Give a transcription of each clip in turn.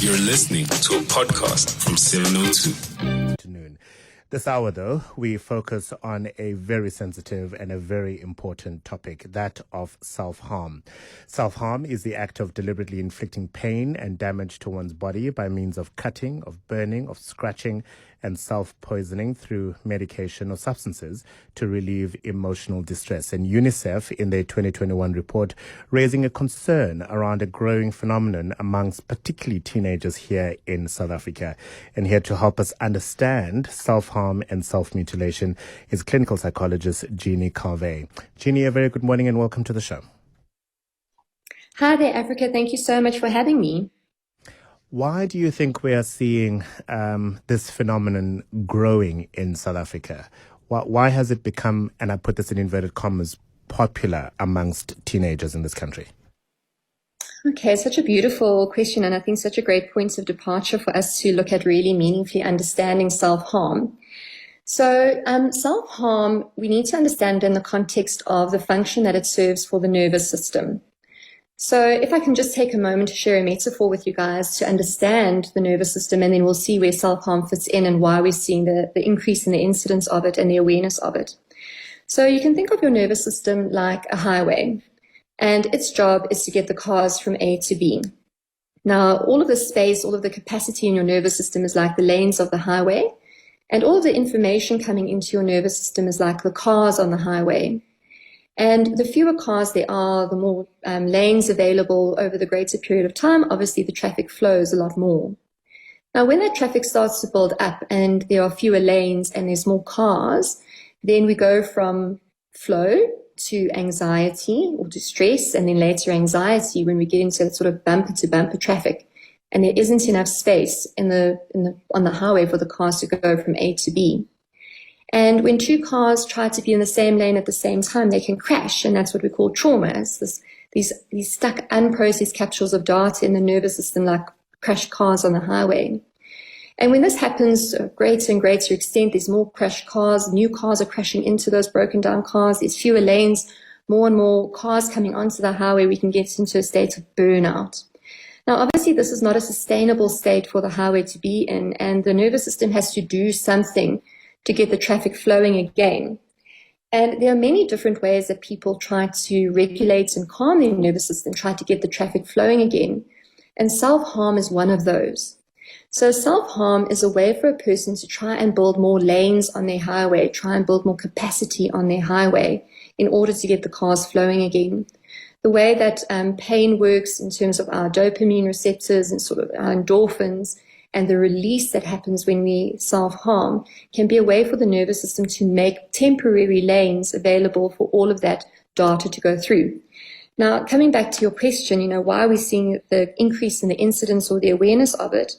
You're listening to a podcast from 702. Afternoon. This hour, though, we focus on a very sensitive and a very important topic, that of self-harm. Self-harm is the act of deliberately inflicting pain and damage to one's body by means of cutting, of burning, of scratching, and self-poisoning through medication or substances to relieve emotional distress. And UNICEF, in their 2021 report, raising a concern around a growing phenomenon amongst particularly teenagers here in South Africa. And here to help us understand self-harm and self-mutilation is clinical psychologist Jeanie Cavé. Jeanie, a very good morning and welcome to the show. Hi there, Africa. Thank you so much for having me. Why do you think we are seeing this phenomenon growing in South Africa? Why has it become, and I put this in inverted commas, popular amongst teenagers in this country? Okay, such a beautiful question, and I think such a great point of departure for us to look at really meaningfully understanding self-harm. So self-harm, we need to understand in the context of the function that it serves for the nervous system. So if I can just take a moment to share a metaphor with you guys to understand the nervous system, and then we'll see where self-harm fits in and why we're seeing the increase in the incidence of it and the awareness of it. So you can think of your nervous system like a highway, and its job is to get the cars from A to B. Now, all of the space, all of the capacity in your nervous system is like the lanes of the highway, and all of the information coming into your nervous system is like the cars on the highway. And the fewer cars there are, the more lanes available over the greater period of time. Obviously, the traffic flows a lot more. Now, when that traffic starts to build up and there are fewer lanes and there's more cars, then we go from flow to anxiety or to stress, and then later anxiety when we get into that sort of bumper-to-bumper traffic. And there isn't enough space on the highway for the cars to go from A to B. And when two cars try to be in the same lane at the same time, they can crash, and that's what we call trauma. It's these stuck, unprocessed capsules of data in the nervous system, like crashed cars on the highway. And when this happens to a greater and greater extent, there's more crashed cars, new cars are crashing into those broken down cars, there's fewer lanes, more and more cars coming onto the highway, we can get into a state of burnout. Now, obviously, this is not a sustainable state for the highway to be in, and the nervous system has to do something to get the traffic flowing again. And there are many different ways that people try to regulate and calm their nervous system, try to get the traffic flowing again. And self-harm is one of those. So self-harm is a way for a person to try and build more lanes on their highway, try and build more capacity on their highway in order to get the cars flowing again. The way that pain works in terms of our dopamine receptors and sort of our endorphins, and the release that happens when we self-harm can be a way for the nervous system to make temporary lanes available for all of that data to go through. Now, coming back to your question, why are we seeing the increase in the incidence or the awareness of it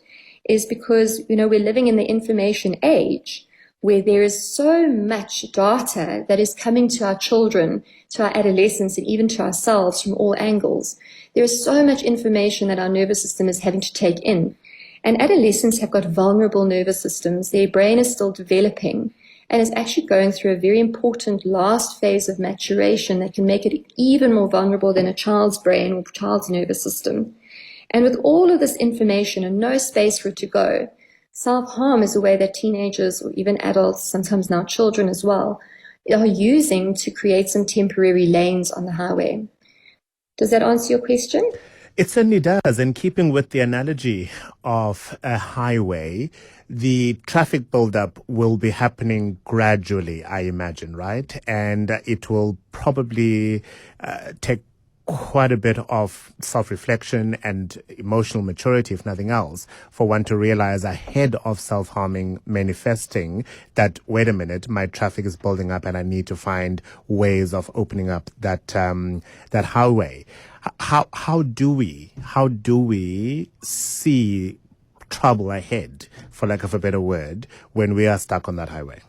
is because, we're living in the information age where there is so much data that is coming to our children, to our adolescents, and even to ourselves from all angles. There is so much information that our nervous system is having to take in. And adolescents have got vulnerable nervous systems. Their brain is still developing and is actually going through a very important last phase of maturation that can make it even more vulnerable than a child's brain or child's nervous system. And with all of this information and no space for it to go, self-harm is a way that teenagers or even adults, sometimes now children as well, are using to create some temporary lanes on the highway. Does that answer your question? It certainly does. In keeping with the analogy of a highway, the traffic buildup will be happening gradually, I imagine, right? And it will probably take quite a bit of self-reflection and emotional maturity, if nothing else, for one to realize ahead of self-harming manifesting that, wait a minute, my traffic is building up and I need to find ways of opening up that highway. How do we see trouble ahead, for lack of a better word, when we are stuck on that highway?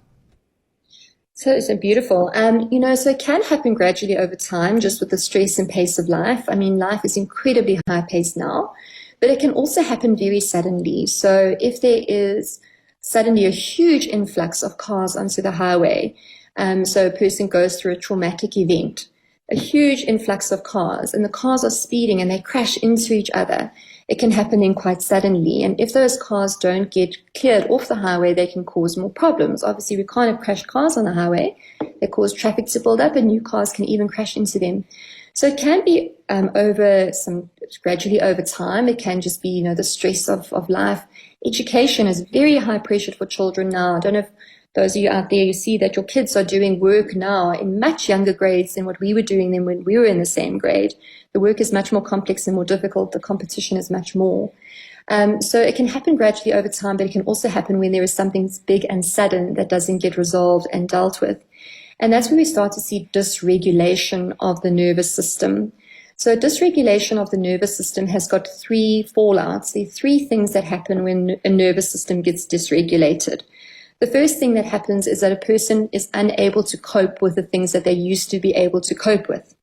So beautiful. So it can happen gradually over time, just with the stress and pace of life. I mean, life is incredibly high paced now, but it can also happen very suddenly. So if there is suddenly a huge influx of cars onto the highway, so a person goes through a traumatic event, a huge influx of cars, and the cars are speeding and they crash into each other. it can happen then quite suddenly. And if those cars don't get cleared off the highway, they can cause more problems. Obviously, we can't have crashed cars on the highway. They cause traffic to build up, and new cars can even crash into them. So it can be gradually over time. It can just be, the stress of life. Education is very high pressured for children now. I don't know if those of you out there, you see that your kids are doing work now in much younger grades than what we were doing then when we were in the same grade. The work is much more complex and more difficult. The competition is much more. So it can happen gradually over time, but it can also happen when there is something big and sudden that doesn't get resolved and dealt with. And that's when we start to see dysregulation of the nervous system. So dysregulation of the nervous system has got three fallouts. There are three things that happen when a nervous system gets dysregulated. The first thing that happens is that a person is unable to cope with the things that they used to be able to cope with.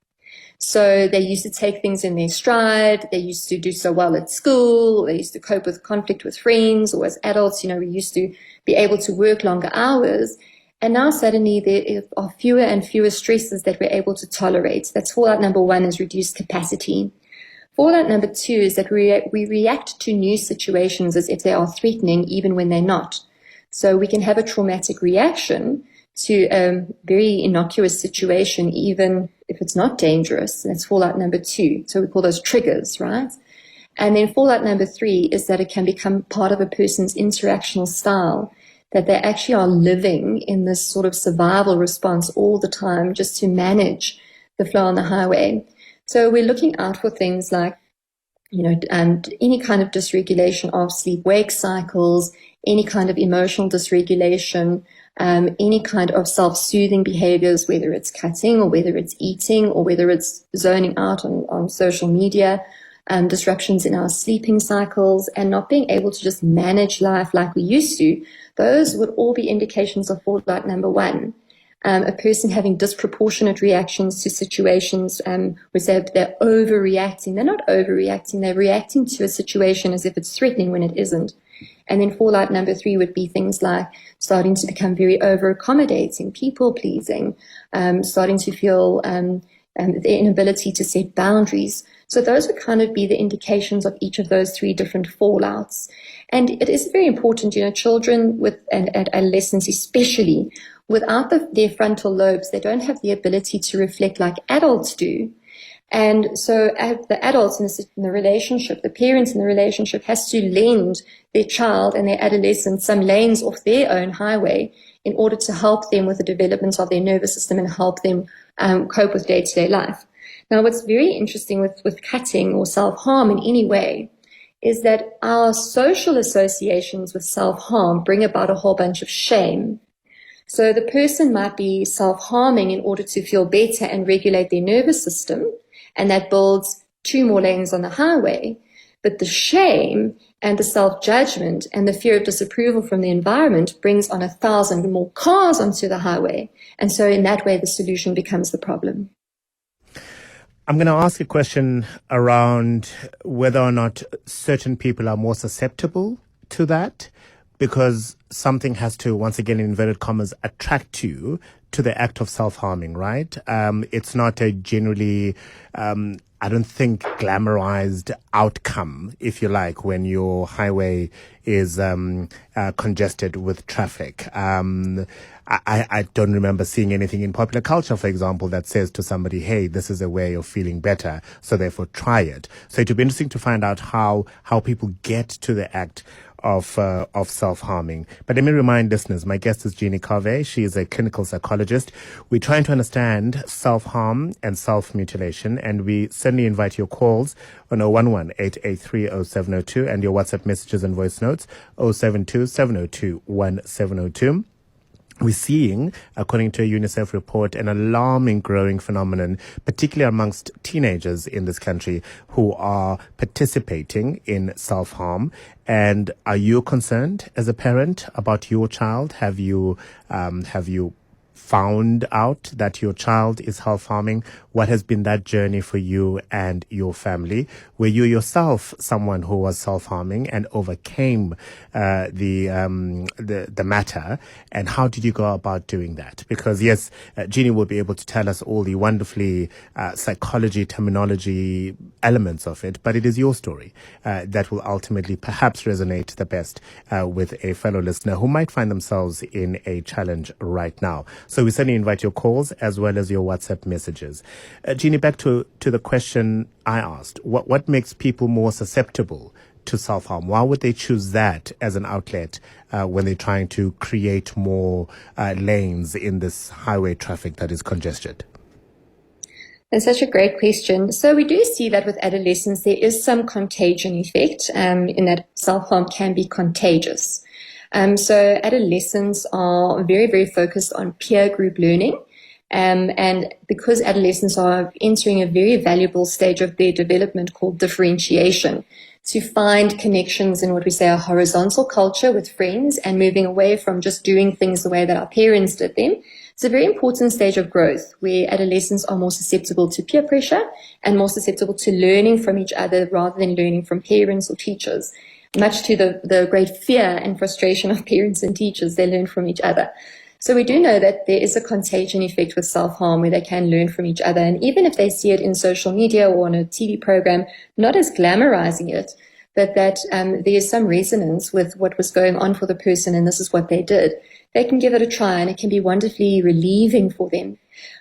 So they used to take things in their stride. They used to do so well at school. They used to cope with conflict with friends, or as adults, we used to be able to work longer hours. And now suddenly there are fewer and fewer stresses that we're able to tolerate. That's fallout number one, is reduced capacity. Fallout number two is that we react to new situations as if they are threatening, even when they're not. So we can have a traumatic reaction to a very innocuous situation, even if it's not dangerous. That's fallout number two. So we call those triggers, right? And then fallout number three is that it can become part of a person's interactional style, that they actually are living in this sort of survival response all the time just to manage the flow on the highway. So we're looking out for things like, and any kind of dysregulation of sleep-wake cycles, any kind of emotional dysregulation, any kind of self-soothing behaviors, whether it's cutting or whether it's eating or whether it's zoning out on social media, disruptions in our sleeping cycles, and not being able to just manage life like we used to. Those would all be indications of fallout number one. A person having disproportionate reactions to situations, we say they're overreacting. They're not overreacting. They're reacting to a situation as if it's threatening when it isn't. And then fallout number three would be things like starting to become very over-accommodating, people-pleasing, starting to feel the inability to set boundaries. So those would kind of be the indications of each of those three different fallouts. And it is very important, children and adolescents especially, without their frontal lobes, they don't have the ability to reflect like adults do. And so the adults in the relationship, the parents in the relationship, has to lend their child and their adolescent some lanes off their own highway in order to help them with the development of their nervous system and help them cope with day-to-day life. Now, what's very interesting with cutting or self-harm in any way is that our social associations with self-harm bring about a whole bunch of shame. So the person might be self-harming in order to feel better and regulate their nervous system, and that builds 2 more lanes on the highway. But the shame and the self-judgment and the fear of disapproval from the environment brings on 1,000 more cars onto the highway. And so in that way, the solution becomes the problem. I'm going to ask a question around whether or not certain people are more susceptible to that, because something has to, once again, in inverted commas, attract you to the act of self-harming, right? It's not a generally, I don't think, glamorized outcome, if you like, when your highway is congested with traffic. I don't remember seeing anything in popular culture, for example, that says to somebody, hey, this is a way of feeling better, so therefore try it. So it would be interesting to find out how people get to the act of self-harming. But let me remind listeners, my guest is Jeanie Cavé. She is a clinical psychologist. We're trying to understand self-harm and self-mutilation, and we certainly invite your calls on 011-883-0702 and your WhatsApp messages and voice notes 072-702-1702. We're seeing, according to a UNICEF report, an alarming growing phenomenon, particularly amongst teenagers in this country who are participating in self-harm. And are you concerned as a parent about your child? Have you found out that your child is self-harming? What has been that journey for you and your family? Were you yourself someone who was self-harming and overcame the matter? And how did you go about doing that? Because yes, Jeanie will be able to tell us all the wonderfully psychology, terminology elements of it, but it is your story that will ultimately perhaps resonate the best with a fellow listener who might find themselves in a challenge right now. So we certainly invite your calls as well as your WhatsApp messages. Jeanie, back to the question I asked. What makes people more susceptible to self-harm? Why would they choose that as an outlet when they're trying to create more lanes in this highway traffic that is congested? That's such a great question. So we do see that with adolescents, there is some contagion effect in that self-harm can be contagious. So adolescents are very, very focused on peer group learning. And because adolescents are entering a very valuable stage of their development called differentiation, to find connections in what we say a horizontal culture with friends and moving away from just doing things the way that our parents did them. It's a very important stage of growth where adolescents are more susceptible to peer pressure and more susceptible to learning from each other rather than learning from parents or teachers. Much to the great fear and frustration of parents and teachers, they learn from each other. So we do know that there is a contagion effect with self-harm where they can learn from each other. And even if they see it in social media or on a TV program, not as glamorizing it, but that there is some resonance with what was going on for the person and this is what they did, they can give it a try and it can be wonderfully relieving for them.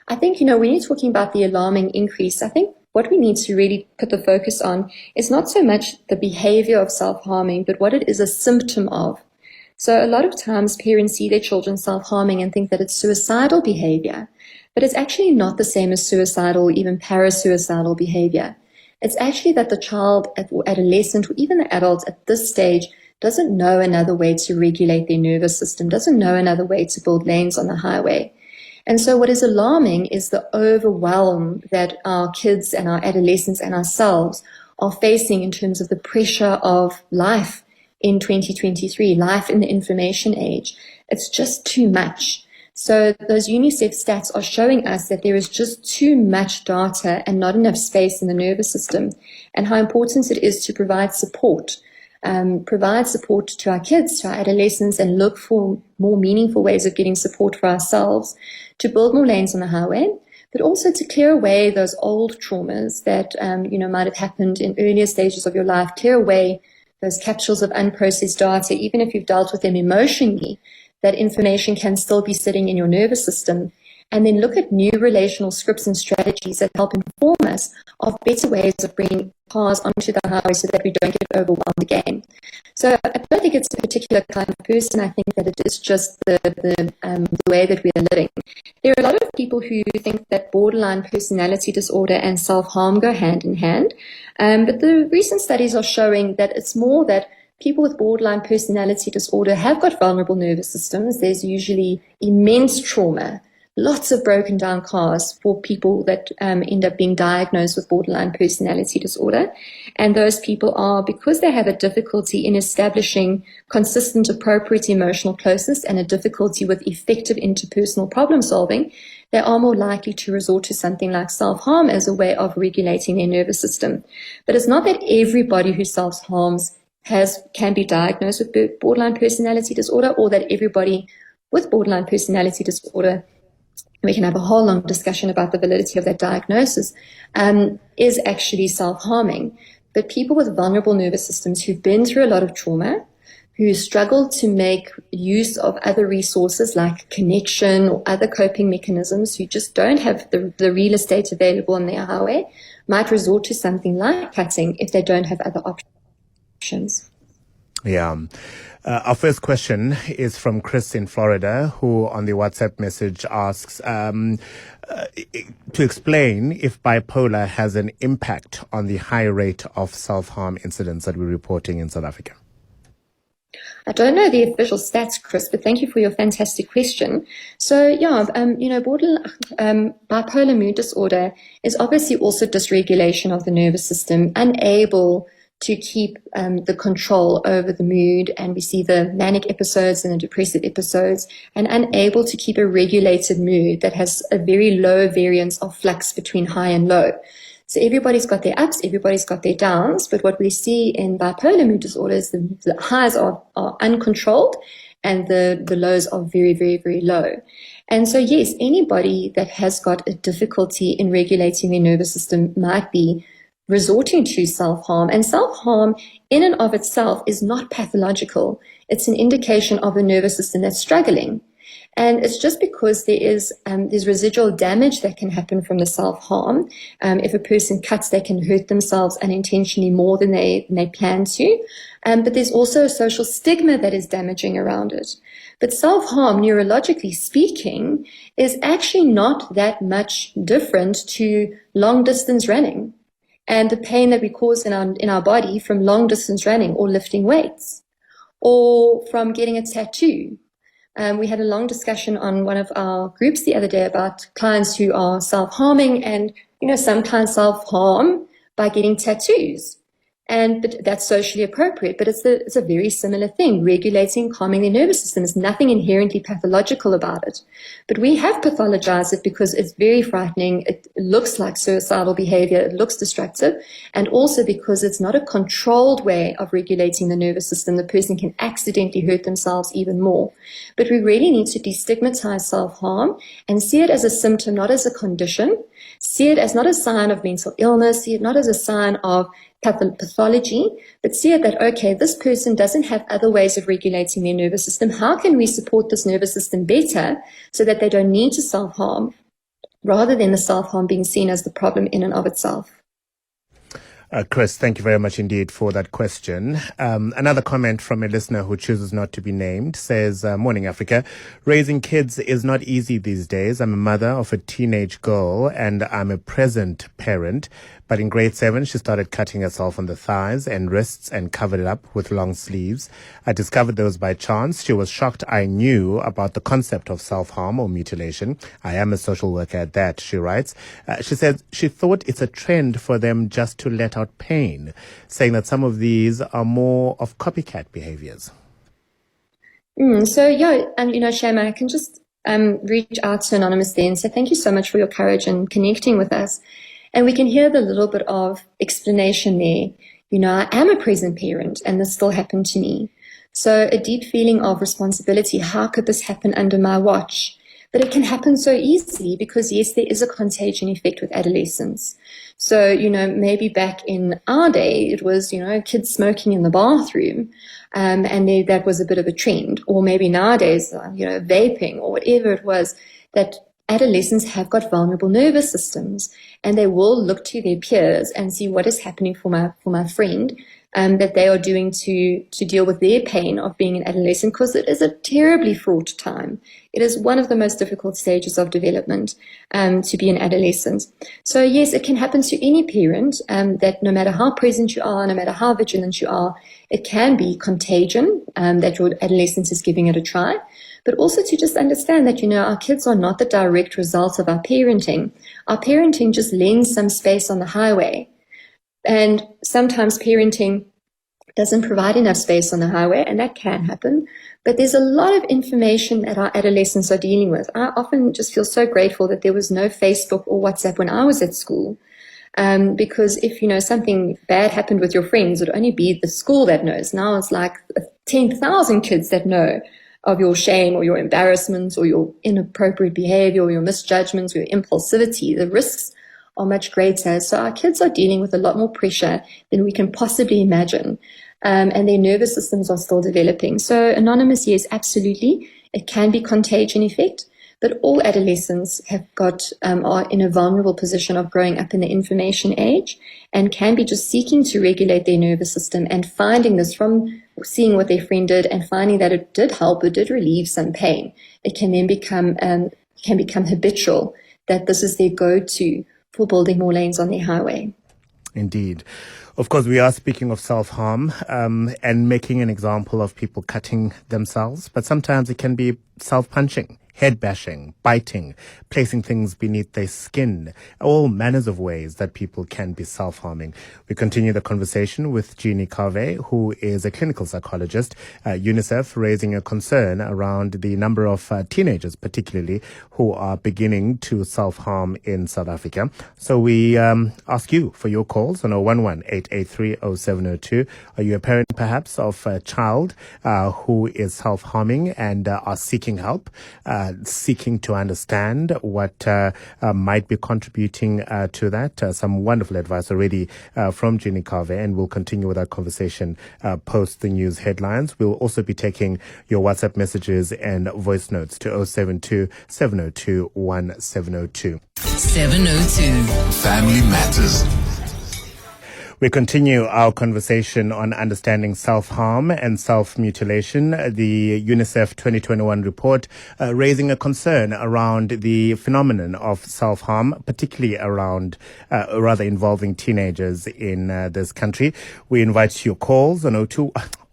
I think, when you're talking about the alarming increase, I think what we need to really put the focus on is not so much the behavior of self-harming, but what it is a symptom of. So a lot of times parents see their children self-harming and think that it's suicidal behavior, but it's actually not the same as suicidal or even parasuicidal behavior. It's actually that the child or adolescent or even the adult at this stage doesn't know another way to regulate their nervous system, doesn't know another way to build lanes on the highway. And so what is alarming is the overwhelm that our kids and our adolescents and ourselves are facing in terms of the pressure of life in 2023, life in the information age. It's just too much. So those UNICEF stats are showing us that there is just too much data and not enough space in the nervous system, and how important it is to provide support to our kids, to our adolescents, and look for more meaningful ways of getting support for ourselves to build more lanes on the highway, but also to clear away those old traumas that, might have happened in earlier stages of your life, clear away those capsules of unprocessed data. Even if you've dealt with them emotionally, that information can still be sitting in your nervous system. And then look at new relational scripts and strategies that help inform us of better ways of bringing cars onto the highway so that we don't get overwhelmed again. So I don't think it's a particular kind of person. I think that it is just the way that we are living. There are a lot of people who think that borderline personality disorder and self-harm go hand in hand. But the recent studies are showing that it's more that people with borderline personality disorder have got vulnerable nervous systems. There's usually immense trauma, lots of broken down cars for people that end up being diagnosed with borderline personality disorder. And those people are, because they have a difficulty in establishing consistent, appropriate emotional closeness and a difficulty with effective interpersonal problem solving, they are more likely to resort to something like self-harm as a way of regulating their nervous system. But it's not that everybody who self-harms can be diagnosed with borderline personality disorder, or that everybody with borderline personality disorder, we can have a whole long discussion about the validity of that diagnosis, is actually self-harming. But people with vulnerable nervous systems who've been through a lot of trauma, who struggle to make use of other resources like connection or other coping mechanisms, who just don't have the real estate available on their highway, might resort to something like cutting if they don't have other options. Yeah. Our first question is from Chris in Florida, who on the WhatsApp message asks to explain if bipolar has an impact on the high rate of self-harm incidents that we're reporting in South Africa. I don't know the official stats, Chris, but thank you for your fantastic question. So, bipolar mood disorder is obviously also dysregulation of the nervous system, unable to keep the control over the mood, and we see the manic episodes and the depressive episodes, and unable to keep a regulated mood that has a very low variance of flux between high and low. So everybody's got their ups, everybody's got their downs, but what we see in bipolar mood disorder is the highs are uncontrolled and the lows are very, very, very low. And so yes, anybody that has got a difficulty in regulating their nervous system might be resorting to self-harm. And self-harm in and of itself is not pathological. It's an indication of a nervous system that's struggling. And it's just because there's residual damage that can happen from the self-harm. If a person cuts, they can hurt themselves unintentionally more than they plan to. But there's also a social stigma that is damaging around it. But self-harm, neurologically speaking, is actually not that much different to long-distance running and the pain that we cause in our body from long-distance running or lifting weights or from getting a tattoo. We had a long discussion on one of our groups the other day about clients who are self-harming, and, some clients self-harm by getting tattoos. But that's socially appropriate, but it's a very similar thing. Regulating, calming their nervous system is nothing inherently pathological about it. But we have pathologized it because it's very frightening. It looks like suicidal behavior. It looks destructive. And also because it's not a controlled way of regulating the nervous system. The person can accidentally hurt themselves even more. But we really need to destigmatize self-harm and see it as a symptom, not as a condition. See it as not a sign of mental illness. See it not as a sign of pathology, but see it that, okay, this person doesn't have other ways of regulating their nervous system. How can we support this nervous system better so that they don't need to self-harm, rather than the self-harm being seen as the problem in and of itself? Chris, thank you very much indeed for that question. Another comment from a listener who chooses not to be named says, Morning Africa, raising kids is not easy these days. I'm a mother of a teenage girl and I'm a present parent. But in grade 7, she started cutting herself on the thighs and wrists and covered it up with long sleeves. I discovered those by chance. She was shocked I knew about the concept of self-harm or mutilation. I am a social worker at that, she writes. She says she thought it's a trend for them just to let out pain, saying that some of these are more of copycat behaviors. Shama, I can just reach out to Anonymous there and say thank you so much for your courage and connecting with us. And we can hear the little bit of explanation there. I am a present parent and this still happened to me. So a deep feeling of responsibility. How could this happen under my watch? But it can happen so easily because, yes, there is a contagion effect with adolescents. So, maybe back in our day, it was, kids smoking in the bathroom, and that was a bit of a trend. Or maybe nowadays, vaping or whatever it was, that adolescents have got vulnerable nervous systems, and they will look to their peers and see what is happening for my friend, that they are doing to deal with their pain of being an adolescent, because it is a terribly fraught time. It is one of the most difficult stages of development, to be an adolescent. So yes, it can happen to any parent, that no matter how present you are, no matter how vigilant you are, it can be contagion, that your adolescence is giving it a try. But also to just understand that, our kids are not the direct result of our parenting. Our parenting just lends some space on the highway. And sometimes parenting doesn't provide enough space on the highway, and that can happen. But there's a lot of information that our adolescents are dealing with. I often just feel so grateful that there was no Facebook or WhatsApp when I was at school. Because if, something bad happened with your friends, it would only be the school that knows. Now it's like 10,000 kids that know of your shame or your embarrassments or your inappropriate behavior or your misjudgments or your impulsivity. The risks are much greater. So our kids are dealing with a lot more pressure than we can possibly imagine. And their nervous systems are still developing. So Anonymous, yes, absolutely. It can be contagion effect, but all adolescents are in a vulnerable position of growing up in the information age and can be just seeking to regulate their nervous system and finding this from seeing what their friend did and finding that it did help, it did relieve some pain. It can then become habitual, that this is their go-to for building more lanes on their highway. Indeed. Of course, we are speaking of self-harm and making an example of people cutting themselves, but sometimes it can be self-punching. head bashing, biting, placing things beneath their skin, all manners of ways that people can be self-harming. We continue the conversation with Jeanie Cavé, who is a clinical psychologist, UNICEF, raising a concern around the number of teenagers, particularly, who are beginning to self-harm in South Africa. So we ask you for your calls on 011-883-0702. Are you a parent, perhaps, of a child who is self-harming and are seeking help, seeking to understand what might be contributing to that? Some wonderful advice already from Jeanie Cavé, and we'll continue with our conversation post the news headlines. We'll also be taking your WhatsApp messages and voice notes to 072 702 1702. 702. Family Matters. We continue our conversation on understanding self-harm and self-mutilation. The UNICEF 2021 report raising a concern around the phenomenon of self-harm, particularly around, rather involving teenagers in this country. We invite your calls on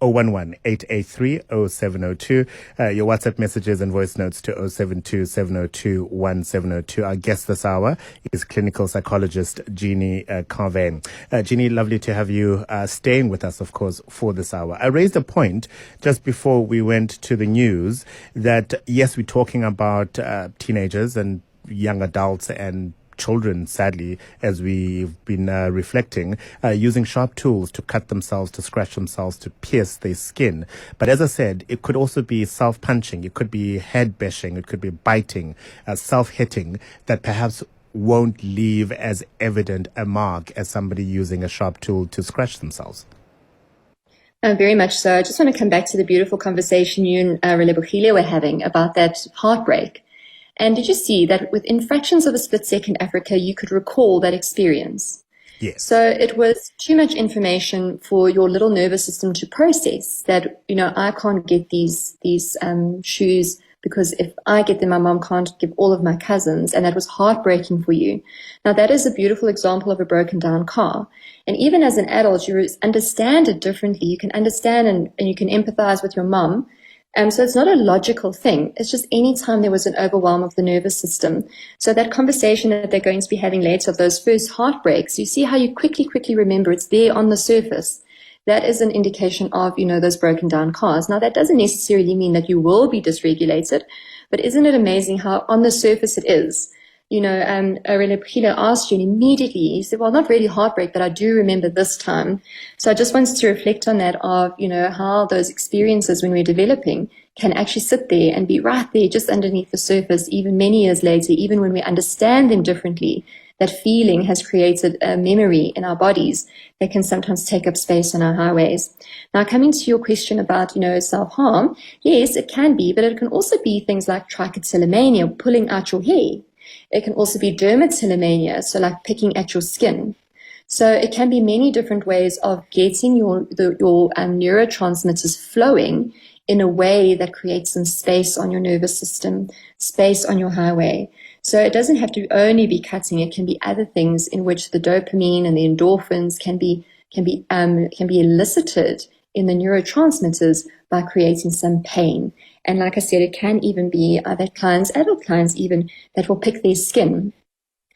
011-883-0702. Your WhatsApp messages and voice notes to 072 702 1702. Our guest this hour is clinical psychologist Jeanie Cavé. Jeanie, lovely to have you staying with us, of course, for this hour. I raised a point just before we went to the news that, yes, we're talking about teenagers and young adults and children, sadly, as we've been reflecting, using sharp tools to cut themselves, to scratch themselves, to pierce their skin. But as I said, it could also be self-punching, it could be head bashing, it could be biting, self-hitting, that perhaps won't leave as evident a mark as somebody using a sharp tool to scratch themselves. Very much so. I just want to come back to the beautiful conversation you and Relebogile were having about that heartbreak. And did you see that within fractions of a split second, Africa, you could recall that experience? Yes. So it was too much information for your little nervous system to process that, I can't get these shoes because if I get them, my mom can't give all of my cousins. And that was heartbreaking for you. Now, that is a beautiful example of a broken down car. And even as an adult, you understand it differently. You can understand and you can empathize with your mom. So it's not a logical thing. It's just any time there was an overwhelm of the nervous system. So that conversation that they're going to be having later of those first heartbreaks, you see how you quickly remember it's there on the surface. That is an indication of, those broken down cars. Now, that doesn't necessarily mean that you will be dysregulated, but isn't it amazing how on the surface it is? Aurelia Pujilo asked you, and immediately he said, well, not really heartbreak, but I do remember this time. So I just wanted to reflect on that of, how those experiences when we're developing can actually sit there and be right there just underneath the surface, even many years later, even when we understand them differently. That feeling has created a memory in our bodies that can sometimes take up space on our highways. Now, coming to your question about, self-harm, yes, it can be, but it can also be things like trichotillomania, pulling out your hair. It can also be dermatillomania, so like picking at your skin. So it can be many different ways of getting your neurotransmitters flowing in a way that creates some space on your nervous system, space on your highway. So it doesn't have to only be cutting. It can be other things in which the dopamine and the endorphins can be elicited in the neurotransmitters by creating some pain. And like I said, it can even be that clients, adult clients even, that will pick their skin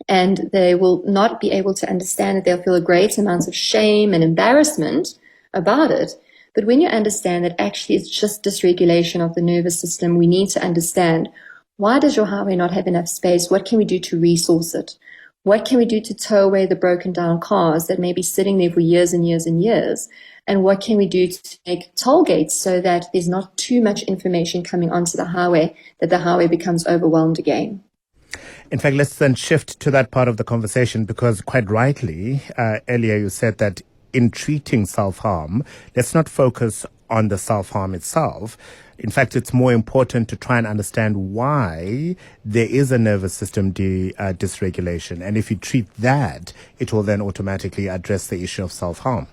and they will not be able to understand it. They'll feel a great amount of shame and embarrassment about it. But when you understand that actually it's just dysregulation of the nervous system, we need to understand, why does your highway not have enough space? What can we do to resource it? What can we do to tow away the broken down cars that may be sitting there for years and years and years? And what can we do to make toll gates so that there's not too much information coming onto the highway, that the highway becomes overwhelmed again? In fact, let's then shift to that part of the conversation, because quite rightly, earlier you said that in treating self-harm, let's not focus on the self-harm itself. In fact, it's more important to try and understand why there is a nervous system dysregulation. And if you treat that, it will then automatically address the issue of self-harm.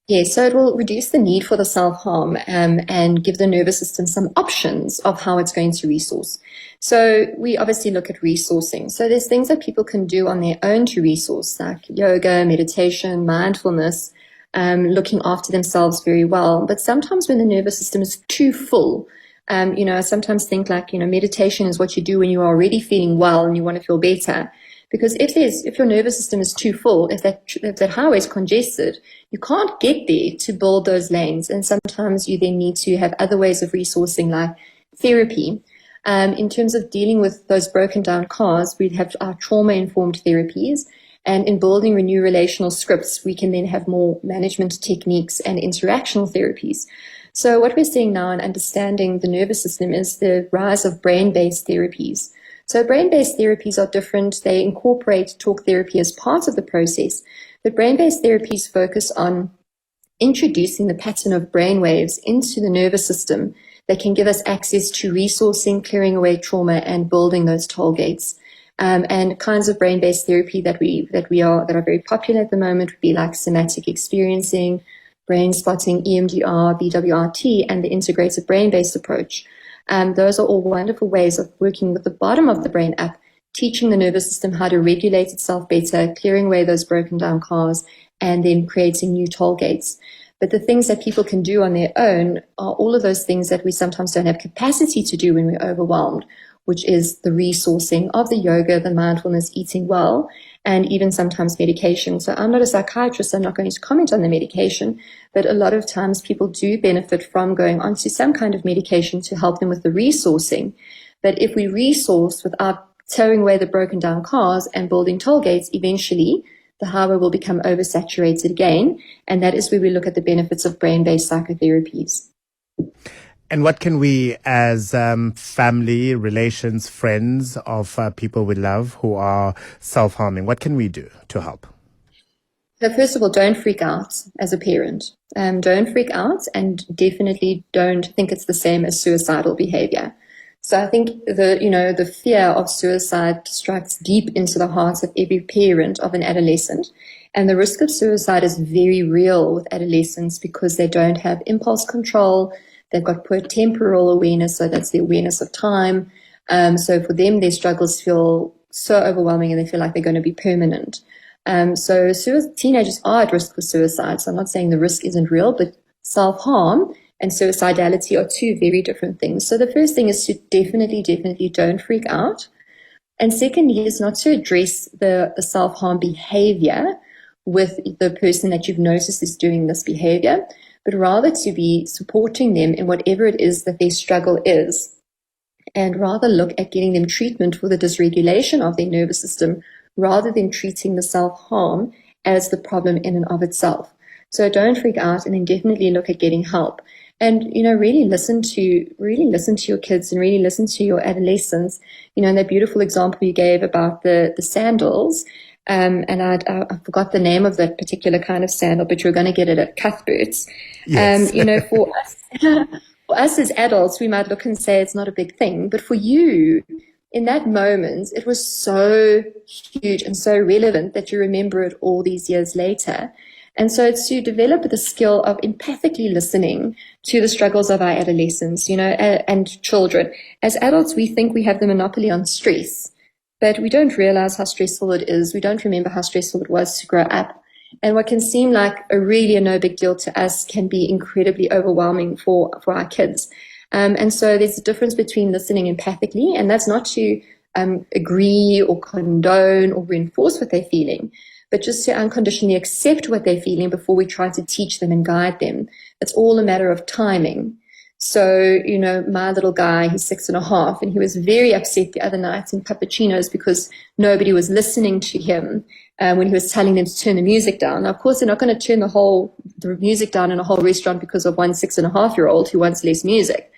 Yes, so it will reduce the need for the self-harm and give the nervous system some options of how it's going to resource. So we obviously look at resourcing. So there's things that people can do on their own to resource, like yoga, meditation, mindfulness, looking after themselves very well. But sometimes when the nervous system is too full I sometimes think like, meditation is what you do when you are already feeling well and you want to feel better. Because if your nervous system is too full, if that highway is congested, you can't get there to build those lanes. And sometimes you then need to have other ways of resourcing, like therapy. In terms of dealing with those broken down cars, we have our trauma-informed therapies. And in building new relational scripts, we can then have more management techniques and interactional therapies. So what we're seeing now in understanding the nervous system is the rise of brain-based therapies. So brain-based therapies are different. They incorporate talk therapy as part of the process. But brain-based therapies focus on introducing the pattern of brain waves into the nervous system that can give us access to resourcing, clearing away trauma, and building those toll gates. And kinds of brain-based therapy that are very popular at the moment would be like somatic experiencing, brain spotting, EMDR, BWRT, and the integrated brain-based approach. Those are all wonderful ways of working with the bottom of the brain up, teaching the nervous system how to regulate itself better, clearing away those broken down cars, and then creating new toll gates. But the things that people can do on their own are all of those things that we sometimes don't have capacity to do when we're overwhelmed, which is the resourcing of the yoga, the mindfulness, eating well, and even sometimes medication. So I'm not a psychiatrist, I'm not going to comment on the medication, but a lot of times people do benefit from going onto some kind of medication to help them with the resourcing. But if we resource without towing away the broken down cars and building toll gates, eventually the highway will become oversaturated again. And that is where we look at the benefits of brain-based psychotherapies. And what can we, as family, relations, friends of people we love who are self-harming, what can we do to help? So first of all, don't freak out as a parent. Don't freak out, and definitely don't think it's the same as suicidal behavior. So I think the fear of suicide strikes deep into the heart of every parent of an adolescent. And the risk of suicide is very real with adolescents because they don't have impulse control. They've got poor temporal awareness, so that's the awareness of time. So for them, their struggles feel so overwhelming and they feel like they're going to be permanent. So teenagers are at risk for suicide. So I'm not saying the risk isn't real, but self-harm and suicidality are two very different things. So the first thing is to definitely don't freak out. And secondly is not to address the self-harm behavior with the person that you've noticed is doing this behavior, but rather to be supporting them in whatever it is that their struggle is, and rather look at getting them treatment for the dysregulation of their nervous system rather than treating the self-harm as the problem in and of itself. So don't freak out, and then definitely look at getting help. And, really listen to your kids and really listen to your adolescents. And that beautiful example you gave about the sandals, and I forgot the name of that particular kind of sandal, but you're going to get it at Cuthbert's. Yes. For us as adults, we might look and say it's not a big thing, but for you, in that moment, it was so huge and so relevant that you remember it all these years later. And so it's to develop the skill of empathically listening to the struggles of our adolescents, and children. As adults, we think we have the monopoly on stress, but we don't realize how stressful it is. We don't remember how stressful it was to grow up. And what can seem like a no big deal to us can be incredibly overwhelming for our kids. And so there's a difference between listening empathically, and that's not to agree or condone or reinforce what they're feeling, but just to unconditionally accept what they're feeling before we try to teach them and guide them. It's all a matter of timing. So, my little guy, he's 6.5, and he was very upset the other night in Cappuccinos because nobody was listening to him when he was telling them to turn the music down. Now, of course, they're not going to turn the music down in a whole restaurant because of one 6.5-year-old who wants less music.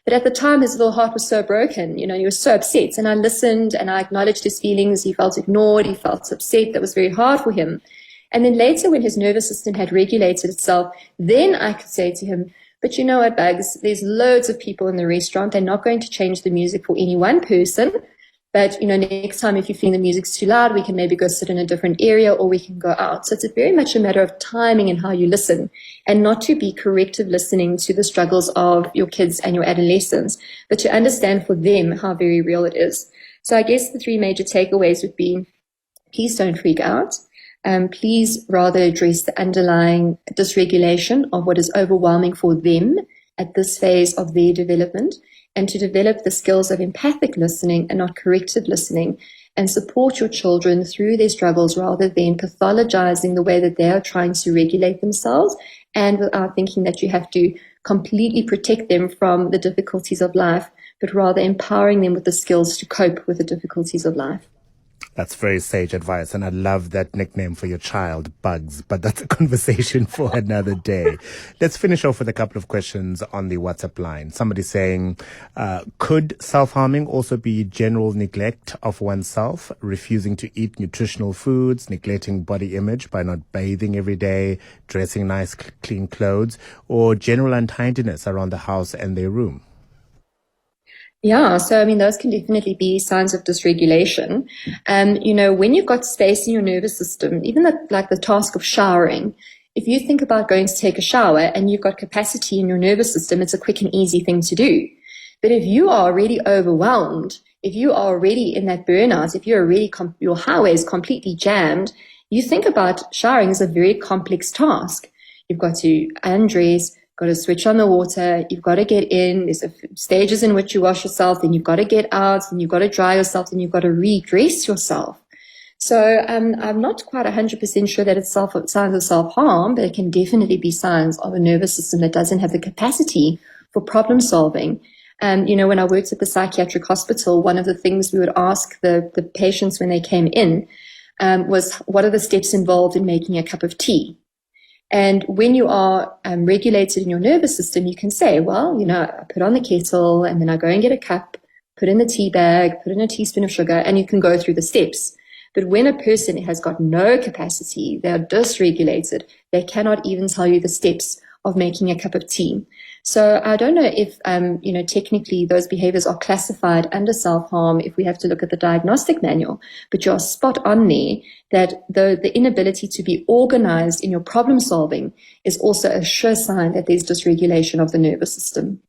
But at the time, his little heart was so broken, he was so upset. And I listened and I acknowledged his feelings. He felt ignored. He felt upset. That was very hard for him. And then later, when his nervous system had regulated itself, then I could say to him, but you know what, Bugs, there's loads of people in the restaurant. They're not going to change the music for any one person. But, next time if you feel the music's too loud, we can maybe go sit in a different area or we can go out. So it's very much a matter of timing and how you listen, and not to be corrective listening to the struggles of your kids and your adolescents, but to understand for them how very real it is. So I guess the 3 major takeaways would be, please don't freak out. Please rather address the underlying dysregulation of what is overwhelming for them at this phase of their development. and to develop the skills of empathic listening and not corrective listening, and support your children through their struggles rather than pathologizing the way that they are trying to regulate themselves, and without thinking that you have to completely protect them from the difficulties of life, but rather empowering them with the skills to cope with the difficulties of life. That's very sage advice, and I love that nickname for your child, Bugs, but that's a conversation for another day. Let's finish off with a couple of questions on the WhatsApp line. Somebody saying, could self-harming also be general neglect of oneself, refusing to eat nutritional foods, neglecting body image by not bathing every day, dressing nice, clean clothes, or general untidiness around the house and their room? Yeah, so those can definitely be signs of dysregulation. When you've got space in your nervous system, even like the task of showering, if you think about going to take a shower and you've got capacity in your nervous system, it's a quick and easy thing to do. But if you are already overwhelmed, if you are already in that burnout, if you're already your highway is completely jammed, you think about showering as a very complex task. You've got to undress, got to switch on the water, you've got to get in, there's stages in which you wash yourself, then you've got to get out, and you've got to dry yourself, and you've got to redress yourself. So I'm not quite 100% sure that it's signs of self-harm, but it can definitely be signs of a nervous system that doesn't have the capacity for problem solving. When I worked at the psychiatric hospital, one of the things we would ask the patients when they came in was, what are the steps involved in making a cup of tea? And when you are regulated in your nervous system, you can say, well, I put on the kettle and then I go and get a cup, put in the tea bag, put in a teaspoon of sugar, and you can go through the steps. But when a person has got no capacity, they are dysregulated, they cannot even tell you the steps of making a cup of tea. So I don't know if, technically those behaviors are classified under self-harm if we have to look at the diagnostic manual, but you're spot on there that the inability to be organized in your problem solving is also a sure sign that there's dysregulation of the nervous system.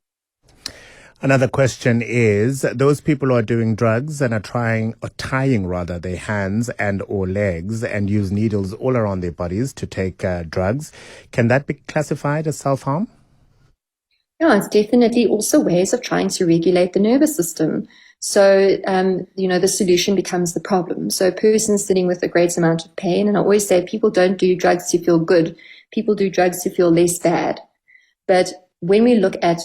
Another question is, those people who are doing drugs and are tying their hands and or legs and use needles all around their bodies to take drugs, can that be classified as self-harm? Yeah, it's definitely also ways of trying to regulate the nervous system. So, the solution becomes the problem. So a person sitting with a great amount of pain, and I always say people don't do drugs to feel good. People do drugs to feel less bad. But when we look at,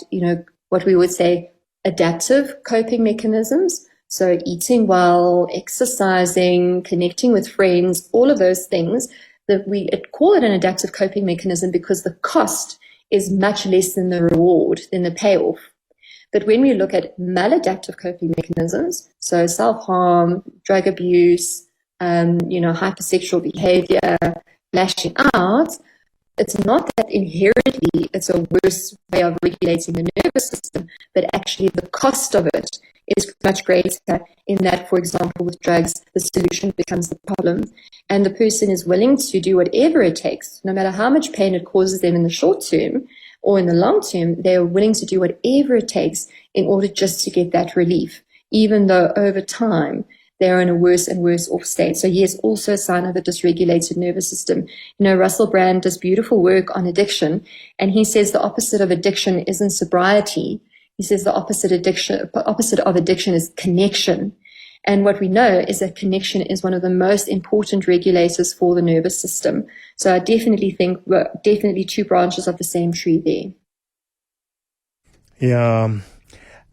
what we would say adaptive coping mechanisms, so eating well, exercising, connecting with friends, all of those things, that we call it an adaptive coping mechanism because the cost is much less than the reward, than the payoff. But when we look at maladaptive coping mechanisms, so self-harm, drug abuse, hypersexual behavior, lashing out, it's not that inherently it's a worse way of regulating the nervous system, but actually the cost of it is much greater in that, for example, with drugs, the solution becomes the problem. And the person is willing to do whatever it takes, no matter how much pain it causes them in the short term or in the long term, they are willing to do whatever it takes in order just to get that relief, even though over time they are in a worse and worse off state. So yes, also a sign of a dysregulated nervous system. Russell Brand does beautiful work on addiction, and he says the opposite of addiction isn't sobriety. He says the opposite of addiction is connection. And what we know is that connection is one of the most important regulators for the nervous system. So I definitely think we're definitely two branches of the same tree there. Yeah.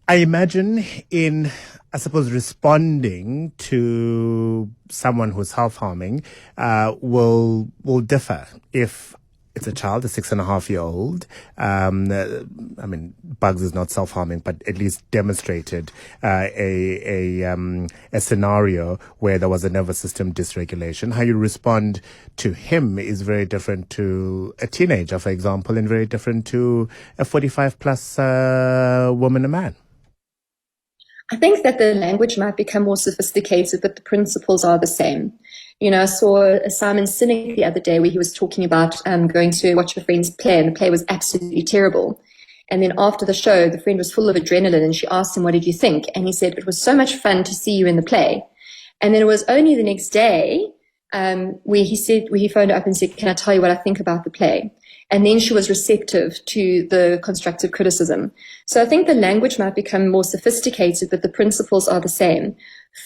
I imagine responding to someone who's self-harming will differ. If it's a child, a 6.5-year-old, Bugs is not self-harming, but at least demonstrated a scenario where there was a nervous system dysregulation. How you respond to him is very different to a teenager, for example, and very different to a 45-plus woman or man. I think that the language might become more sophisticated, but the principles are the same. I saw Simon Sinek the other day where he was talking about going to watch a friend's play, and the play was absolutely terrible. And then after the show, the friend was full of adrenaline, and she asked him, what did you think? And he said, it was so much fun to see you in the play. And then it was only the next day where he phoned up and said, can I tell you what I think about the play? And then she was receptive to the constructive criticism. So I think the language might become more sophisticated, but the principles are the same.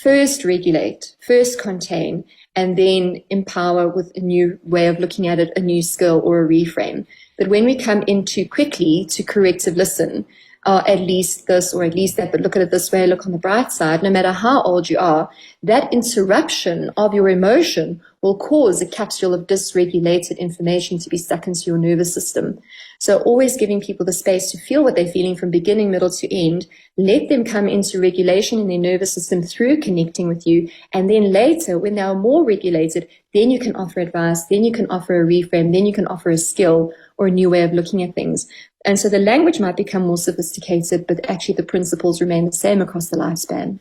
First regulate, first contain, and then empower with a new way of looking at it, a new skill or a reframe. But when we come in too quickly to corrective listen, at least this or at least that, but look at it this way, look on the bright side, no matter how old you are, that interruption of your emotion will cause a capsule of dysregulated information to be stuck into your nervous system. So always giving people the space to feel what they're feeling from beginning, middle to end, let them come into regulation in their nervous system through connecting with you. And then later, when they are more regulated, then you can offer advice, then you can offer a reframe, then you can offer a skill or a new way of looking at things. And so the language might become more sophisticated, but actually the principles remain the same across the lifespan.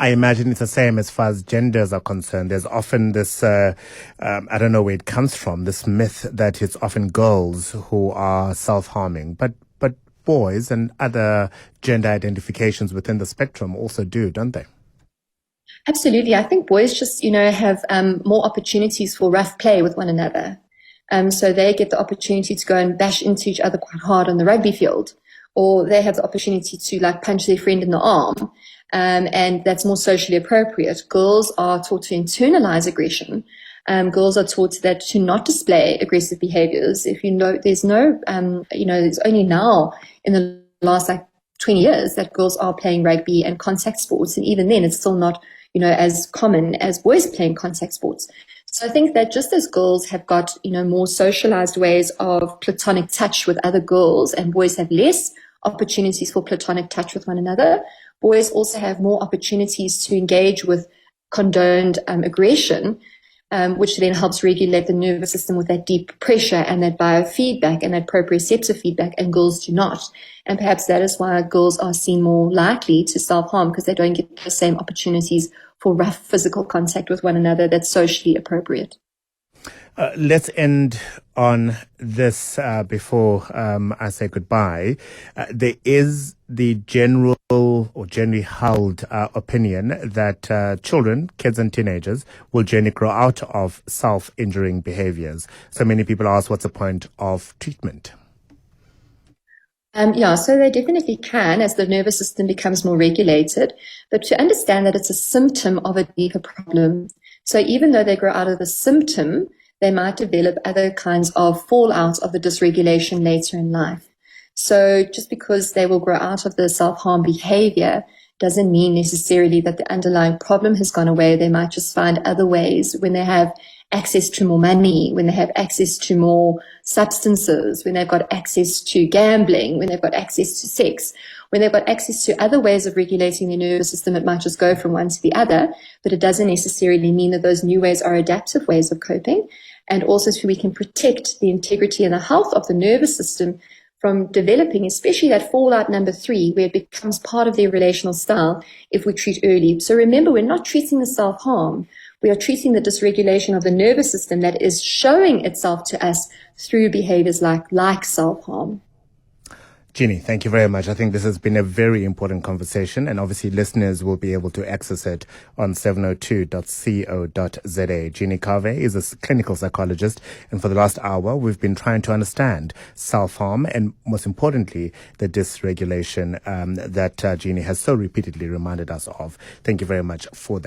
I imagine it's the same as far as genders are concerned. There's often this, I don't know where it comes from, this myth that it's often girls who are self-harming, but boys and other gender identifications within the spectrum also do, don't they? Absolutely. I think boys just, have more opportunities for rough play with one another. So they get the opportunity to go and bash into each other quite hard on the rugby field, or they have the opportunity to punch their friend in the arm. And that's more socially appropriate. Girls are taught to internalize aggression. Girls are taught that to not display aggressive behaviors. If there's only now in the last 20 years that girls are playing rugby and contact sports. And even then it's still not, as common as boys playing contact sports. So I think that just as girls have got, more socialized ways of platonic touch with other girls and boys have less opportunities for platonic touch with one another, boys also have more opportunities to engage with condoned aggression, which then helps regulate the nervous system with that deep pressure and that biofeedback and that proprioceptive feedback, and girls do not. And perhaps that is why girls are seen more likely to self-harm, because they don't get the same opportunities for rough physical contact with one another that's socially appropriate. Let's end on this before I say goodbye. There is the general or generally held opinion that children, kids and teenagers will generally grow out of self-injuring behaviors. So many people ask, what's the point of treatment? So they definitely can as the nervous system becomes more regulated, but to understand that it's a symptom of a deeper problem. So even though they grow out of the symptom, they might develop other kinds of fallout of the dysregulation later in life. So just because they will grow out of the self-harm behavior doesn't mean necessarily that the underlying problem has gone away. They might just find other ways when they have access to more money, when they have access to more substances, when they've got access to gambling, when they've got access to sex, when they've got access to other ways of regulating their nervous system. It might just go from one to the other, but it doesn't necessarily mean that those new ways are adaptive ways of coping. And also so we can protect the integrity and the health of the nervous system from developing, especially that fallout number 3, where it becomes part of their relational style if we treat early. So remember, we're not treating the self-harm. We are treating the dysregulation of the nervous system that is showing itself to us through behaviors like self-harm. Jeanie, thank you very much. I think this has been a very important conversation, and obviously listeners will be able to access it on 702.co.za. Jeanie Cavé is a clinical psychologist, and for the last hour, we've been trying to understand self-harm and, most importantly, the dysregulation that Jeanie has so repeatedly reminded us of. Thank you very much for that.